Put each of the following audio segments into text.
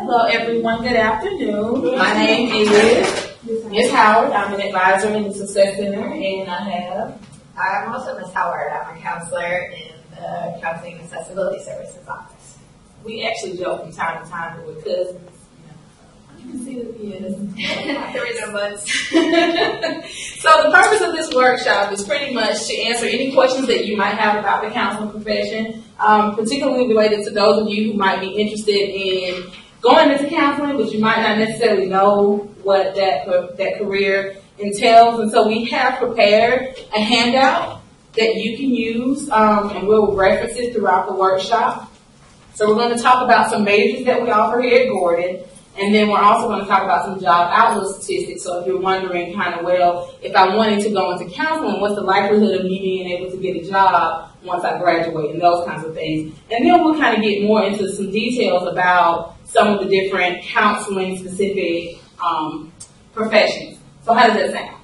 Hello, everyone. Good afternoon. My name is Ms. Howard. I'm an advisor in the Success Center, and I'm also Ms. Howard. I'm a counselor in the Counseling and Accessibility Services office. We actually joke from time to time that we're cousins. You can see the The resemblance. So the purpose of this workshop is pretty much to answer any questions that you might have about the counseling profession, particularly related to those of you who might be interested in going into counseling, but you might not necessarily know what that career entails. And so we have prepared a handout that you can use, and we'll reference it throughout the workshop. So we're going to talk about some majors that we offer here at Gordon. And then we're also going to talk about some job outlook statistics. So if you're wondering kind of, well, if I wanted to go into counseling, what's the likelihood of me being able to get a job once I graduate, and those kinds of things. And then we'll kind of get more into some details about some of the different counseling specific professions. So how does that sound?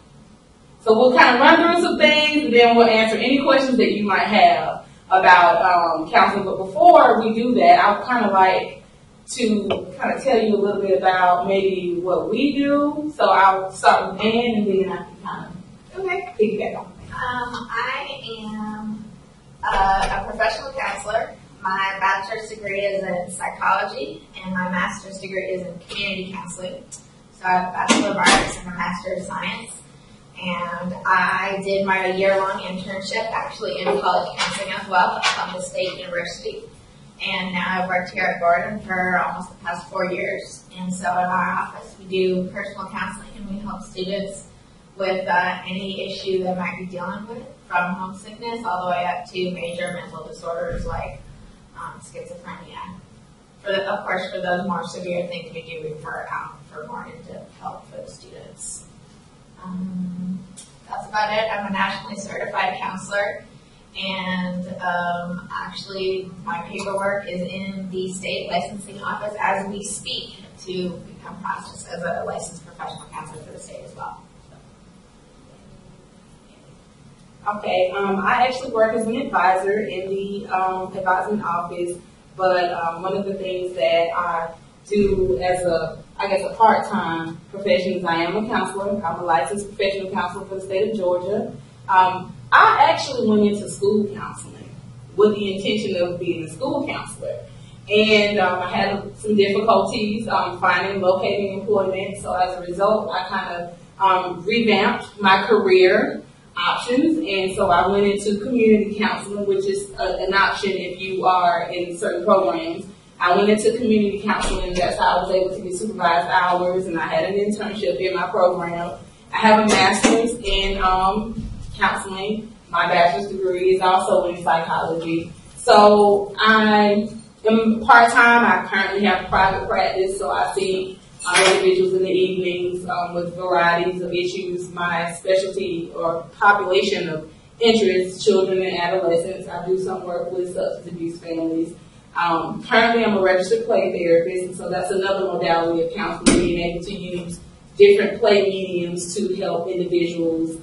So we'll kind of run through some things, and then we'll answer any questions that you might have about counseling. But before we do that, I would kind of like to kind of tell you a little bit about maybe what we do. So I'll start with Ann, and then I can kind of piggyback on that. I am a professional counselor. My bachelor's degree is in psychology, and my master's degree is in community counseling. So I have a Bachelor of Arts and a Master of Science. And I did my year-long internship actually in college counseling as well at Columbus State University. And now I've worked here at Gordon for almost the past 4 years. And so in our office, we do personal counseling, and we help students with any issue they might be dealing with, from homesickness all the way up to major mental disorders like schizophrenia. Of course, for those more severe things, we do refer out for more in-depth help for the students. That's about it. I'm a nationally certified counselor. And actually, my paperwork is in the state licensing office as we speak to become processed as a licensed professional counselor for the state as well. Okay, I actually work as an advisor in the advisement office, but one of the things that I do as a part-time profession is I am a counselor. I'm a licensed professional counselor for the state of Georgia. I actually went into school counseling with the intention of being a school counselor. And I had some difficulties finding and locating employment. So as a result, I kind of revamped my career options. And so I went into community counseling, which is an option if you are in certain programs. I went into community counseling. That's how I was able to get supervised hours. And I had an internship in my program. I have a master's in counseling. My bachelor's degree is also in psychology. So I am part-time. I currently have private practice, so I see individuals in the evenings with varieties of issues. My specialty or population of interest, children and adolescents. I do some work with substance abuse families. Currently, I'm a registered play therapist, and so that's another modality of counseling, being able to use different play mediums to help individuals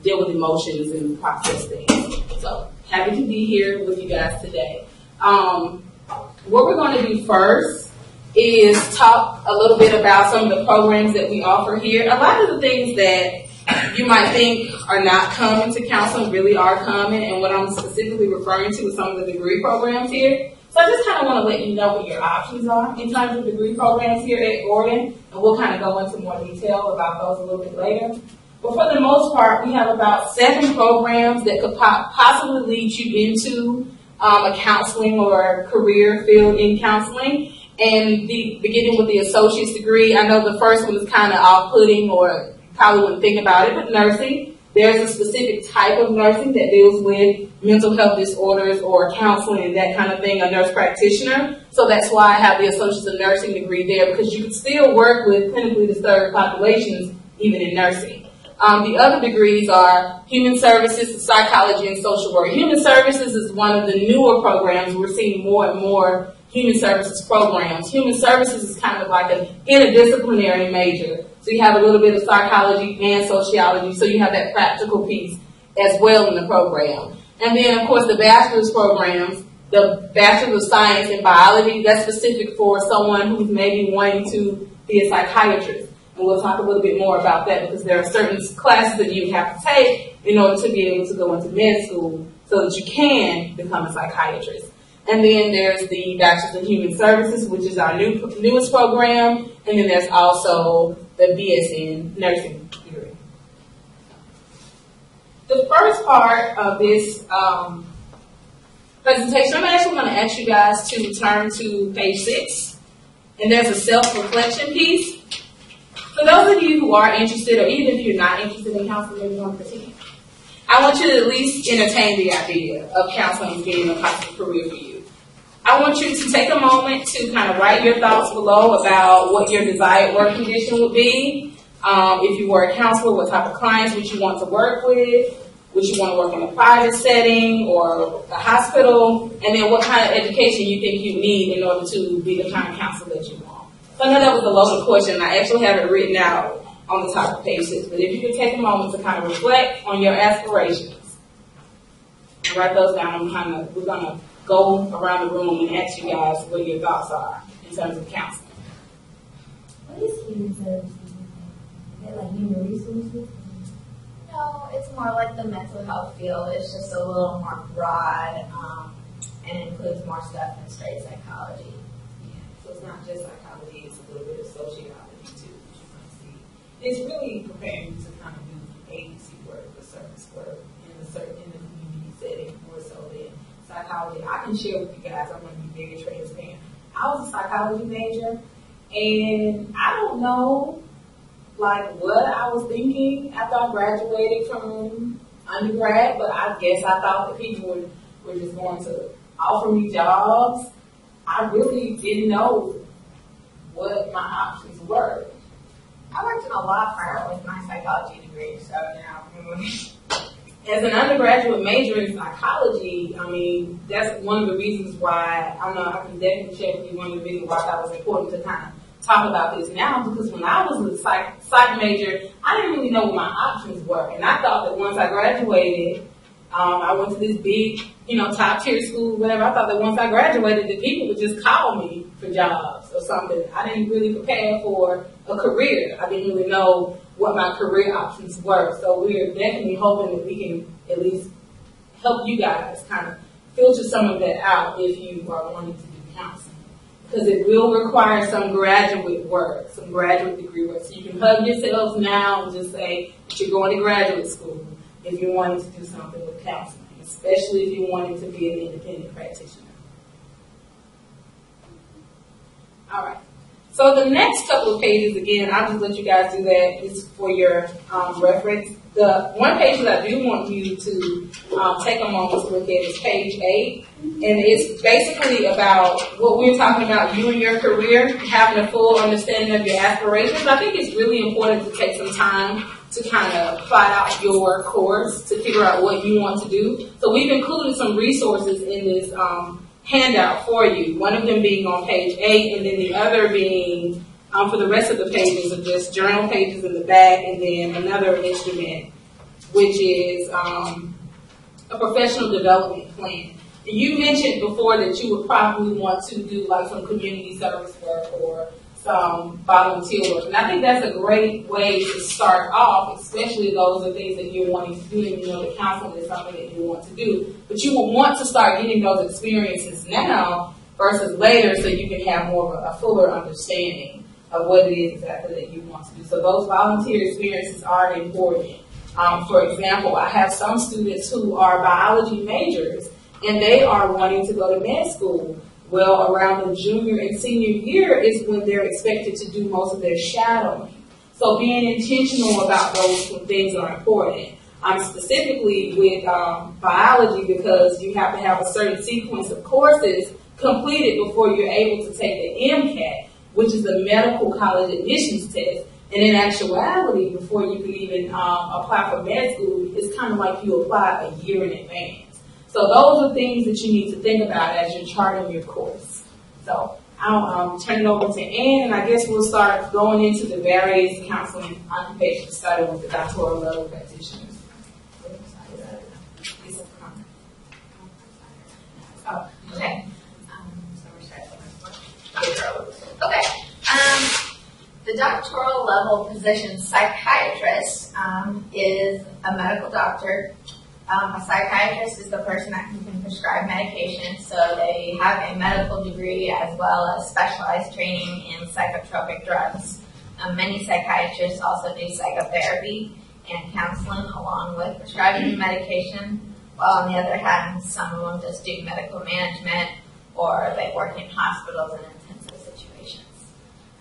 deal with emotions and process things. So happy to be here with you guys today. What we're going to do first is talk a little bit about some of the programs that we offer here. A lot of the things that you might think are not common to counseling really are common, and what I'm specifically referring to is some of the degree programs here. So I just kind of want to let you know what your options are in terms of degree programs here at Gordon, and we'll kind of go into more detail about those a little bit later. But for the most part, we have about 7 programs that could possibly lead you into a counseling or career field in counseling. And beginning with the associate's degree, I know the first one is kind of off-putting, or probably wouldn't think about it, but nursing. There's a specific type of nursing that deals with mental health disorders or counseling and that kind of thing, a nurse practitioner. So that's why I have the associate's of nursing degree there, because you can still work with clinically disturbed populations even in nursing. The other degrees are human services, psychology, and social work. Human services is one of the newer programs. We're seeing more and more human services programs. Human services is kind of like an interdisciplinary major. So you have a little bit of psychology and sociology, so you have that practical piece as well in the program. And then, of course, the bachelor's programs the Bachelor of Science in Biology, that's specific for someone who's maybe wanting to be a psychiatrist. And we'll talk a little bit more about that because there are certain classes that you have to take in order to be able to go into med school so that you can become a psychiatrist. And then there's the Bachelor's in Human Services, which is our newest program. And then there's also the BS in Nursing degree. The first part of this presentation, I'm actually going to ask you guys to turn to page 6. And there's a self-reflection piece. For those of you who are interested, or even if you're not interested in counseling, maybe want to continue, I want you to at least entertain the idea of counseling being a possible career for you. I want you to take a moment to kind of write your thoughts below about what your desired work condition would be. If you were a counselor, what type of clients would you want to work with? Would you want to work in a private setting or a hospital? And then what kind of education you think you need in order to be the kind of counselor that you want. So I know that was a loaded question. I actually have it written out on the top of page 6. But if you could take a moment to kind of reflect on your aspirations and write those down, we're going to go around the room and ask you guys what your thoughts are in terms of counseling. What is human services? Is that like human resources? No, it's more like the mental health field. It's just a little more broad and includes more stuff in straight psychology. Yeah, so it's not just psychology, it's a little bit of sociology too, which you might see. It's really preparing you to kind of do agency work or service work in the community setting more so than psychology. I can share with you guys, I'm going to be very transparent. I was a psychology major, and I don't know what I was thinking after I graduated from undergrad, but I guess I thought that people were just going to offer me jobs. I really didn't know what my options were. I worked in a law firm with my psychology degree, so now. As an undergraduate major in psychology, I mean, that's one of the reasons why, I can definitely share with you one of the reasons why I thought it was important to kind of talk about this now, because when I was a psych major, I didn't really know what my options were. And I thought that once I graduated, I went to this big, top tier school, whatever. I thought that once I graduated, the people would just call me for jobs or something. I didn't really prepare for a career. I didn't really know what my career options were. So we're definitely hoping that we can at least help you guys kind of filter some of that out if you are wanting to do counseling. Because it will require some graduate work, some graduate degree work. So you can hug yourselves now and just say that you're going to graduate school if you're wanting to do something with counseling, especially if you're wanting to be an independent practitioner. All right. So the next couple of pages, again, I'll just let you guys do that. It's for your reference. The one page that I do want you to take a moment to look at is page 8. And it's basically about what we're talking about, you and your career, having a full understanding of your aspirations. I think it's really important to take some time to kind of plot out your course to figure out what you want to do. So we've included some resources in this handout for you. One of them being on page 8, and then the other being for the rest of the pages are just journal pages in the back, and then another instrument, which is a professional development plan. And you mentioned before that you would probably want to do like some community service work or some volunteer work. And I think that's a great way to start off, especially those are things that you're wanting to do, and you know that counseling is something that you want to do. But you will want to start getting those experiences now versus later so you can have more of a fuller understanding of what it is exactly that you want to do. So those volunteer experiences are important. For example, I have some students who are biology majors, and they are wanting to go to med school. Well, around the junior and senior year is when they're expected to do most of their shadowing. So being intentional about those things are important. Specifically with biology, because you have to have a certain sequence of courses completed before you're able to take the MCAT, which is the medical college admissions test. And in actuality, before you can even apply for med school, it's kind of like you apply a year in advance. So those are things that you need to think about as you're charting your course. So I'll turn it over to Ann, and I guess we'll start going into the various counseling occupations, starting with the doctoral level practitioners. Okay. The doctoral level position psychiatrist is a medical doctor. A psychiatrist is the person that can prescribe medication, so they have a medical degree as well as specialized training in psychotropic drugs. Many psychiatrists also do psychotherapy and counseling along with prescribing medication, while on the other hand, some of them just do medical management or they work in hospitals and intensive situations.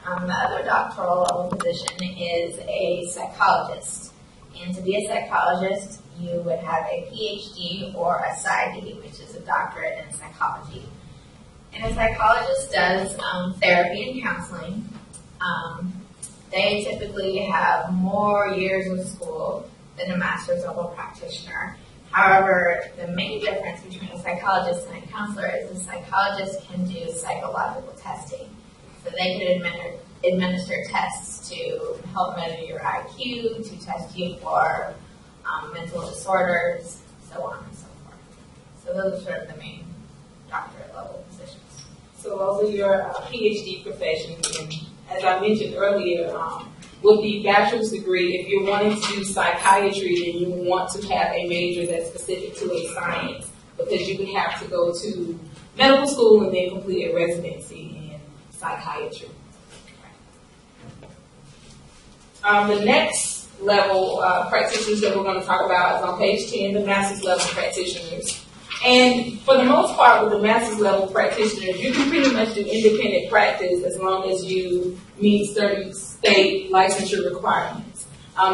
The other doctoral level position is a psychologist. And to be a psychologist, you would have a PhD or a PsyD, which is a doctorate in psychology. And a psychologist does therapy and counseling. They typically have more years of school than a master's level practitioner. However, the main difference between a psychologist and a counselor is a psychologist can do psychological testing. So they can administer tests to help measure your IQ, to test you for mental disorders, so on and so forth. So those are sort of the main doctorate level positions. So those are your PhD professions. And as I mentioned earlier, with the bachelor's degree, if you're wanting to do psychiatry, then you want to have a major that's specific to a science, because you would have to go to medical school and then complete a residency in psychiatry. The next level practitioners that we're going to talk about is on page 10, the master's level practitioners. And for the most part, with the master's level practitioners, you can pretty much do independent practice as long as you meet certain state licensure requirements.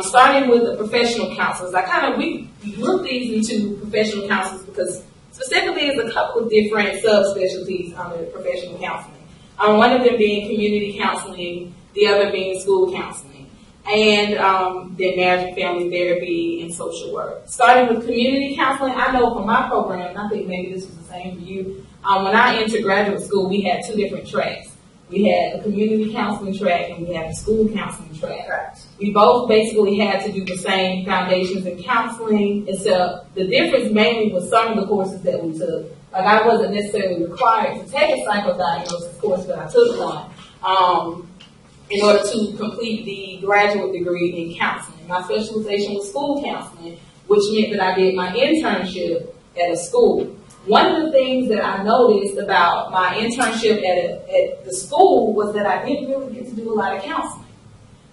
Starting with the professional counselors, we group these into professional counselors because specifically there's a couple of different subspecialties under professional counseling. One of them being community counseling, the other being school counseling, and then marriage and family therapy and social work. Starting with community counseling, I know from my program, and I think maybe this was the same for you, when I entered graduate school, we had two different tracks. We had the community counseling track and we had the school counseling track. Correct. We both basically had to do the same foundations in counseling, except the difference mainly was some of the courses that we took. Like, I wasn't necessarily required to take a psychodiagnosis course, but I took one in order to complete the graduate degree in counseling. My specialization was school counseling, which meant that I did my internship at a school. One of the things that I noticed about my internship at the school was that I didn't really get to do a lot of counseling.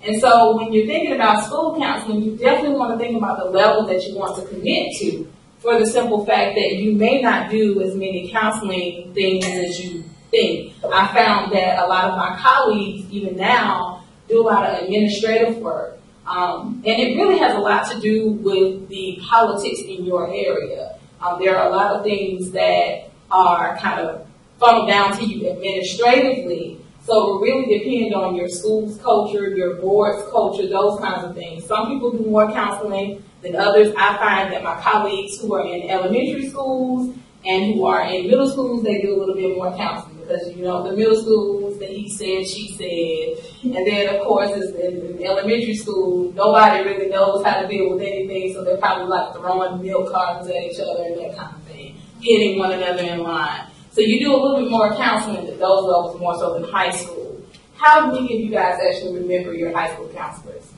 And so when you're thinking about school counseling, you definitely want to think about the level that you want to commit to, for the simple fact that you may not do as many counseling things as you think. I found that a lot of my colleagues, even now, do a lot of administrative work. And it really has a lot to do with the politics in your area. There are a lot of things that are kind of funneled down to you administratively. So it really depends on your school's culture, your board's culture, those kinds of things. Some people do more counseling than others. I find that my colleagues who are in elementary schools and who are in middle schools, they do a little bit more counseling. Because, you know, the middle schools, the he said, she said. And then, of course, in elementary school, nobody really knows how to deal with anything, so they're probably like throwing milk cartons at each other and that kind of thing, hitting one another in line. So you do a little bit more counseling at those levels, more so than high school. How many of you guys actually remember your high school counselors?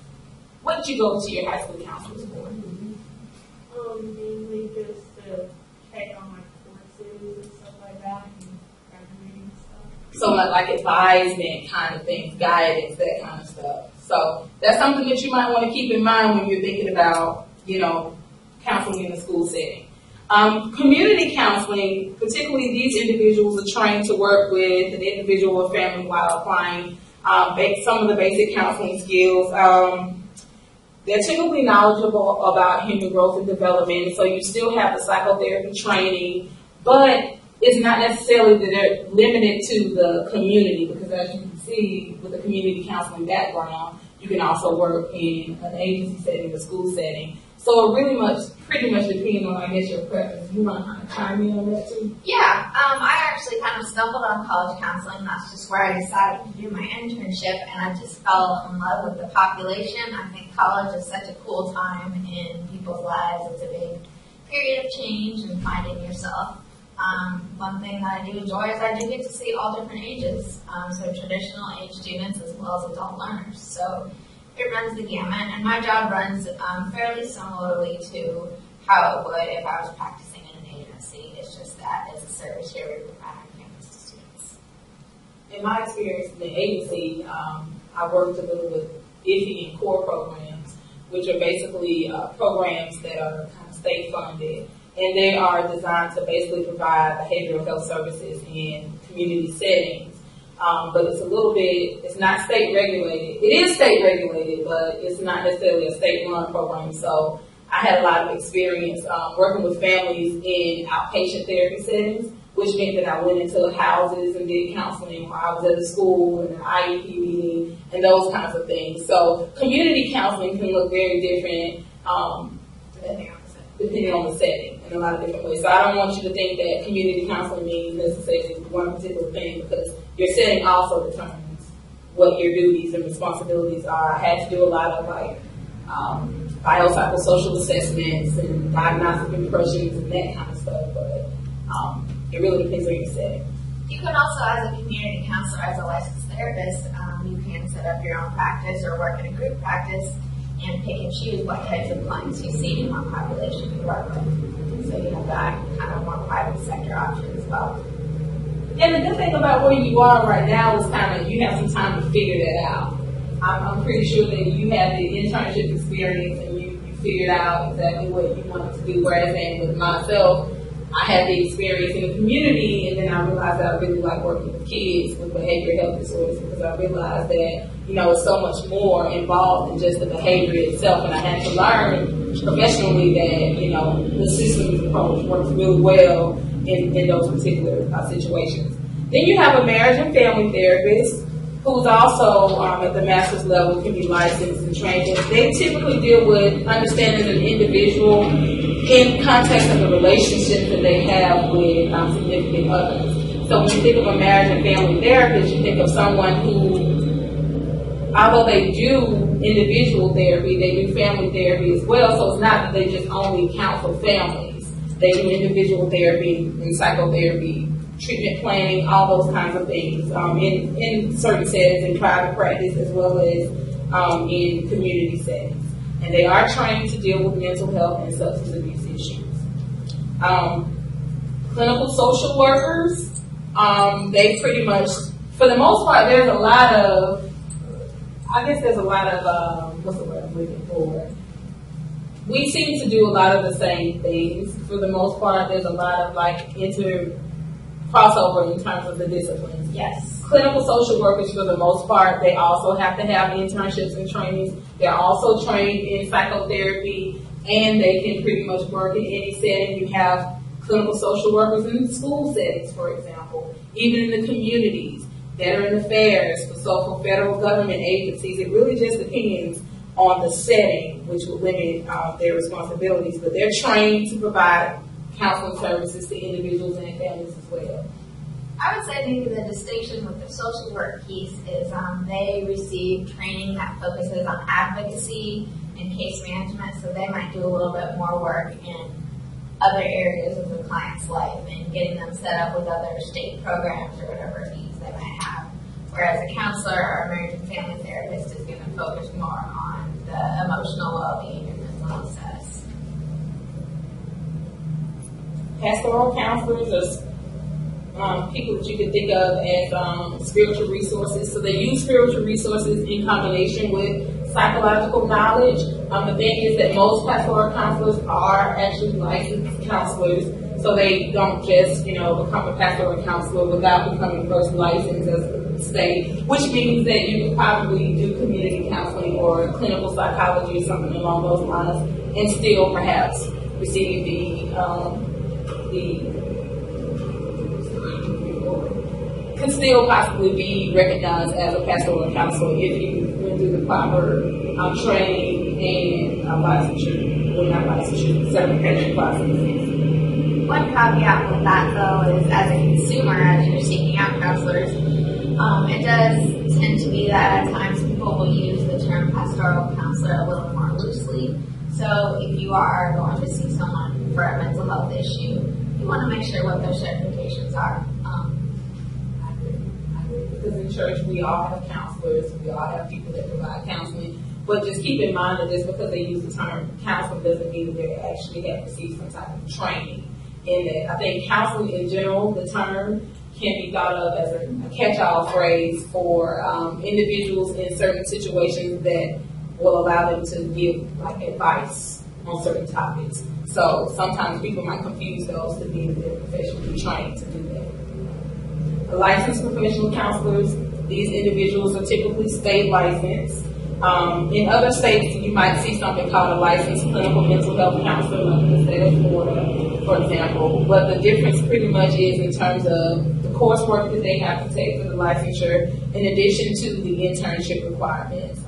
What did you go to your high school counselors for? Mainly just to check on my courses and stuff like that. So like advisement kind of things, guidance, that kind of stuff. So that's something that you might want to keep in mind when you're thinking about, you know, counseling in a school setting. Community counseling, particularly these individuals are trained to work with an individual or family while applying some of the basic counseling skills. They're typically knowledgeable about human growth and development, so you still have the psychotherapy training, but it's not necessarily that they're limited to the community, because as you can see with the community counseling background, you can also work in an agency setting, a school setting. So it pretty much depends on, I guess, your preference. You want to kind of chime in on that too? Yeah, I actually kind of stumbled on college counseling. That's just where I decided to do my internship, and I just fell in love with the population. I think college is such a cool time in people's lives. It's a big period of change and finding yourself. One thing that I do enjoy is I do get to see all different ages, so traditional age students as well as adult learners. So it runs the gamut, and my job runs fairly similarly to how it would if I was practicing in an agency. It's just that as a service here, we provide on campus to students. In my experience in the agency, I worked a little with IFE and core programs, which are basically programs that are kind of state funded, and they are designed to basically provide behavioral health services in community settings. But it's a little bit, it's not state regulated. It is state regulated, but it's not necessarily a state run program. So I had a lot of experience working with families in outpatient therapy settings, which meant that I went into houses and did counseling while I was at a school and an IEP meeting and those kinds of things. So community counseling can look very different depending on the setting in a lot of different ways. So I don't want you to think that community counseling means necessarily one particular thing, because your setting also determines what your duties and responsibilities are. I had to do a lot of biopsychosocial assessments and diagnostic impressions and that kind of stuff, but it really depends on your setting. You can also, as a community counselor, as a licensed therapist, you can set up your own practice or work in a group practice and pick and choose what types of clients you see and what population you work with. So you have that kind of more private sector option as well. And the good thing about where you are right now is kind of you have some time to figure that out. I'm pretty sure that you have the internship experience and you figured out exactly what you wanted to do, whereas with myself, I had the experience in the community, and then I realized that I really like working with kids with behavioral health disorders, because I realized that, it's so much more involved than just the behavior itself, and I had to learn professionally that, the systems approach works really well in those particular situations. Then you have a marriage and family therapist who's also at the master's level, can be licensed and trained. They typically deal with understanding an individual in context of the relationship that they have with significant others. So when you think of a marriage and family therapist, you think of someone who, although they do individual therapy, they do family therapy as well. So it's not that they just only counsel families. They do individual therapy and psychotherapy, treatment planning, all those kinds of things in certain settings, in private practice as well as in community settings. And they are trained to deal with mental health and substance abuse issues. Clinical social workers, they pretty much, for the most part, there's a lot of, what's the word I'm looking for? We seem to do a lot of the same things. For the most part, there's a lot of crossover in terms of the disciplines. Yes. Clinical social workers, for the most part, they also have to have internships and trainings. They're also trained in psychotherapy, and they can pretty much work in any setting. You have clinical social workers in school settings, for example, even in the communities, veteran affairs, for federal government agencies. It really just depends on the setting, which will limit their responsibilities. But they're trained to provide counseling services to individuals and families as well. I would say maybe the distinction with the social work piece is they receive training that focuses on advocacy and case management, so they might do a little bit more work in other areas of the client's life and getting them set up with other state programs or whatever needs they might have. Whereas a counselor or a marriage and family therapist is going to focus more on the emotional well-being and mental health status. Pastoral counselors are people that you can think of as spiritual resources. So they use spiritual resources in combination with psychological knowledge. The thing is that most pastoral counselors are actually licensed counselors. So they don't just, become a pastoral counselor without becoming first licensed as a state, which means that you could probably do community counseling or clinical psychology or something along those lines and still perhaps receive can still possibly be recognized as a pastoral counselor if you went through the proper training and certification processes. One caveat with that, though, is as a consumer, as you're seeking out counselors, it does tend to be that at times people will use the term pastoral counselor a little more loosely. So if you are going to see someone for a mental health issue, you want to make sure what their certifications are. I agree. Because in church, we all have counselors, we all have people that provide counseling. But just keep in mind that just because they use the term counseling doesn't mean that they actually have received some type of training in that. I think counseling in general, the term, can be thought of as a catch-all phrase for individuals in certain situations that will allow them to give like advice on certain topics. So sometimes people might confuse those to mean that they're professionally trained to do that. Licensed professional counselors, these individuals are typically state licensed. In other states, you might see something called a licensed clinical mental health counselor, like in the state of Florida, for example. But the difference pretty much is in terms of the coursework that they have to take for the licensure, in addition to the internship requirements.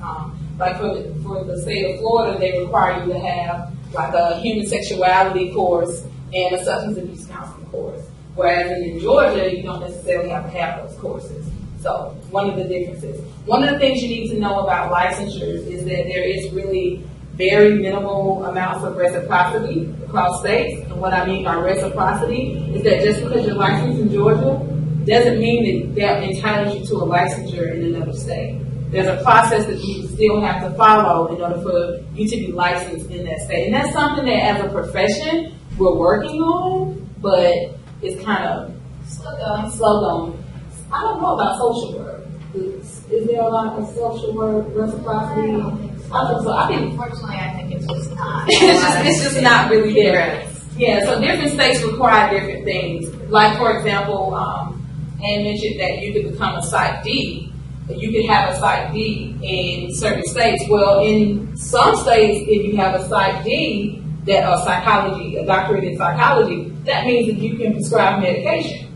Like for the state of Florida, they require you to have like a human sexuality course and a substance abuse counseling course. Whereas in Georgia, you don't necessarily have to have those courses. So one of the differences. One of the things you need to know about licensures is that there is really very minimal amounts of reciprocity across states. And what I mean by reciprocity is that just because you're licensed in Georgia doesn't mean that entitles you to a licensure in another state. There's a process that you still have to follow in order for you to be licensed in that state. And that's something that as a profession we're working on, but it's kind of slow going. I don't know about social work. Is there a lot of social work reciprocity? Unfortunately, I think it's just not. it's just not really there. Yeah, so different states require different things. Like, for example, Ann mentioned that you could become a Psych D. You could have a Psych D in certain states. Well, in some states, if you have a Psych D that are psychology, a doctorate in psychology, that means that you can prescribe medication.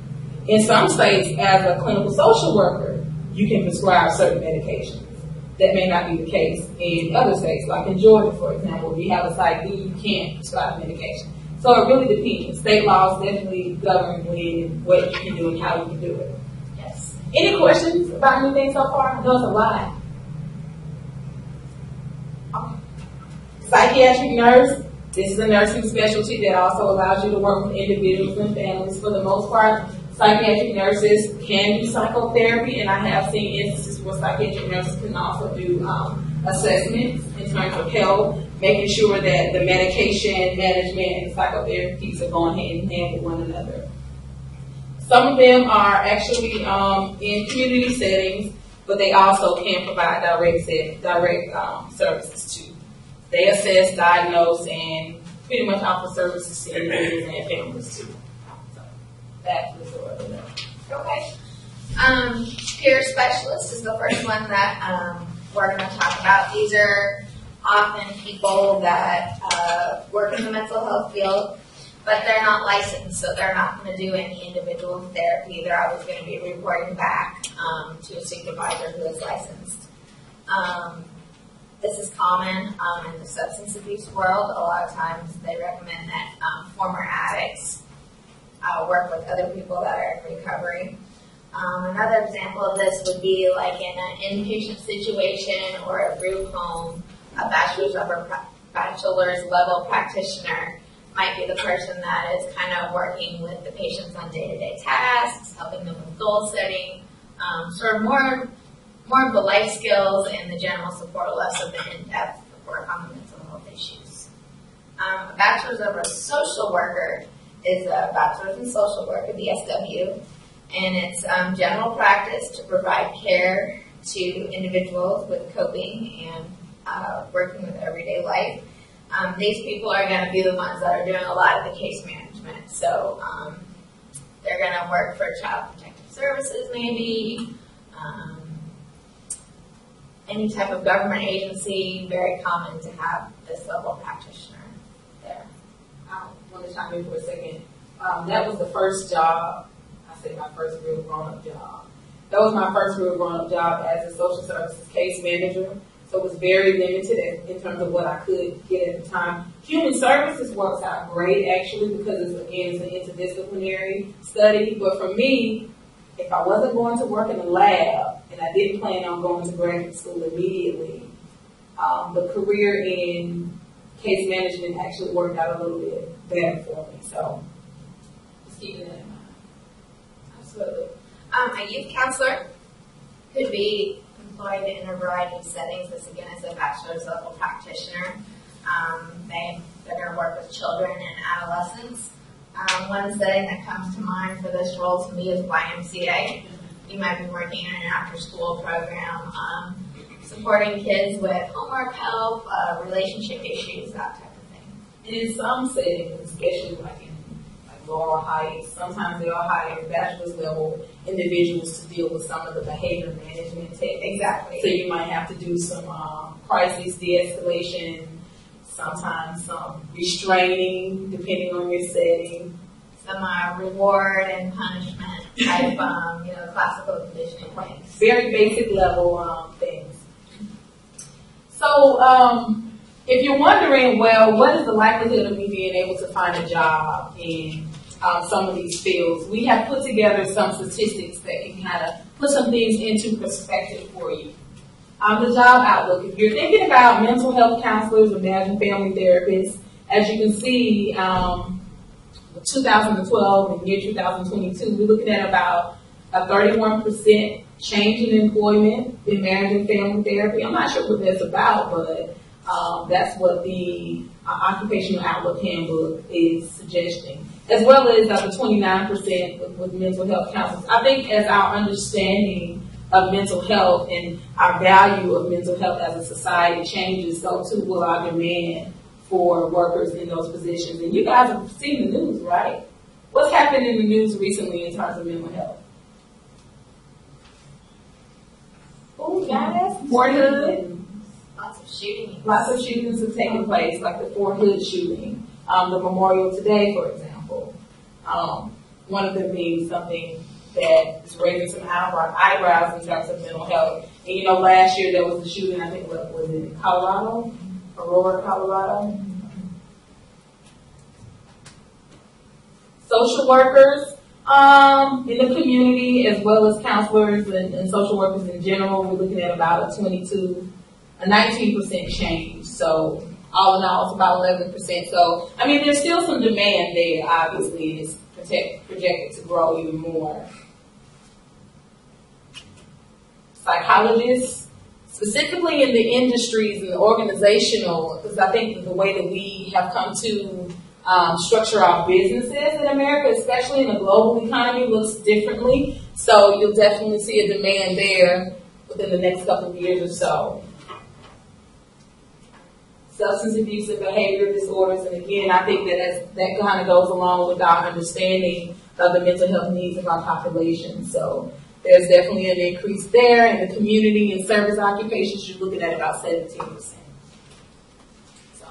In some states, as a clinical social worker, you can prescribe certain medications. That may not be the case in other states, like in Georgia, for example. If you have a Psych D, you can't prescribe medication. So it really depends. State laws definitely govern when, what you can do and how you can do it. Yes. Any questions about anything so far? I know it's a lot. Okay. Psychiatric nurse. This is a nursing specialty that also allows you to work with individuals and families. For the most part, psychiatric nurses can do psychotherapy, and I have seen instances where psychiatric nurses can also do assessments in terms of health, making sure that the medication management and psychotherapy piece are going hand in hand with one another. Some of them are actually in community settings, but they also can provide direct services too. They assess, diagnose, and pretty much offer services to individuals and families too. So that's the sort of that. Okay. Peer specialist is the first one that we're going to talk about. These are often people that work in the mental health field, but they're not licensed, so they're not going to do any individual therapy. They're always going to be reporting back to a supervisor who is licensed. This is common in the substance abuse world. A lot of times they recommend that former addicts work with other people that are in recovery. Another example of this would be like in an inpatient situation or a group home, a bachelor's level practitioner might be the person that is kind of working with the patients on day-to-day tasks, helping them with goal setting, sort of more of the life skills and the general support, less of the in-depth work on the mental health issues. A bachelor's of a social worker is a bachelor's in social work, a BSW, and it's general practice to provide care to individuals with coping and working with everyday life. These people are going to be the ones that are doing a lot of the case management. So they're going to work for Child Protective Services maybe, any type of government agency. Very common to have this level practitioner there. I want to chime in for a second. That was the first job, I say my first real grown-up job. That was my first real grown-up job as a social services case manager. So it was very limited in terms of what I could get at the time. Human services works out great, actually, because it's an interdisciplinary study. But for me, if I wasn't going to work in a lab, and I didn't plan on going to graduate school immediately, the career in case management actually worked out a little bit better for me. So keeping that in mind. Absolutely. A youth counselor could be employed in a variety of settings. This, again, is a bachelor's level practitioner. They're going to work with children and adolescents. One setting that comes to mind for this role to me is YMCA. You might be working in an after-school program, supporting kids with homework help, relationship issues, that type of thing. And in some settings, especially like in Laurel Heights, sometimes they'll hire bachelor's level individuals to deal with some of the behavior management techniques. Exactly. So you might have to do some crisis de-escalation, sometimes some restraining, depending on your setting. Some reward and punishment type, classical conditioning things. Very basic level things. So if you're wondering, well, what is the likelihood of me being able to find a job in some of these fields, we have put together some statistics that can kind of put some things into perspective for you. The job outlook. If you're thinking about mental health counselors or marriage and family therapists, as you can see, 2012 and year 2022, we're looking at about a 31% change in employment in marriage and family therapy. I'm not sure what that's about, but that's what the Occupational Outlook Handbook is suggesting, as well as the 29% with mental health counselors. I think as our understanding of mental health and our value of mental health as a society changes, so too will our demand for workers in those positions. And you guys have seen the news, right? What's happened in the news recently in terms of mental health? Oh, guys, Fort Hood. Lots of shootings. Lots of shootings have taken place, like the Fort Hood shooting, the memorial today, for example. One of them being something that is raising some eyebrows in terms of mental health. And last year there was a shooting, I think, what was it, in Colorado? Aurora, Colorado. Social workers in the community, as well as counselors and social workers in general, we're looking at about a 19% change. So all in all, it's about 11%. So, there's still some demand there, obviously. It's projected to grow even more. Psychologists, specifically in the industries and the organizational, because I think the way that we have come to structure our businesses in America, especially in the global economy, looks differently. So you'll definitely see a demand there within the next couple of years or so. Substance abuse and behavior disorders, and again, I think that kind of goes along with our understanding of the mental health needs of our population. So there's definitely an increase there. In the community and service occupations, you're looking at about 17%. So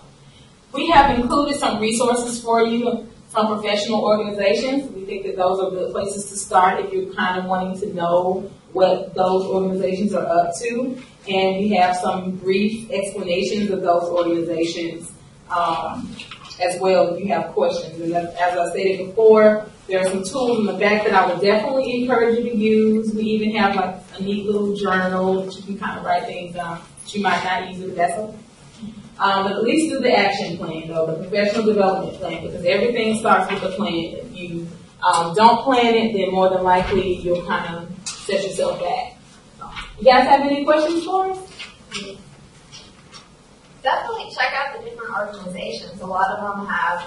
we have included some resources for you from professional organizations. We think that those are good places to start if you're kind of wanting to know what those organizations are up to. And we have some brief explanations of those organizations as well if you have questions. And as I stated before, there are some tools in the back that I would definitely encourage you to use. We even have like a neat little journal that you can kind of write things down that you might not use it, that's okay. But at least do the action plan, though, the professional development plan, because everything starts with a plan. If you don't plan it, then more than likely you'll kind of set yourself back. You guys have any questions for us? Definitely check out the different organizations. A lot of them have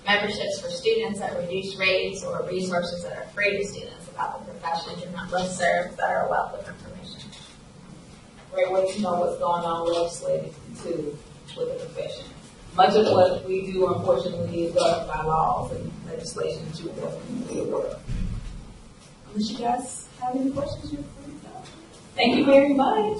memberships for students at reduced rates or resources that are free to students about the profession, different listservs that are a wealth of information. Great way to know what's going on legislatively too with the profession. Much of what we do, unfortunately, is governed by laws and legislation that you will definitely be aware of. Unless you guys have any questions, you're free to go. Thank you very much.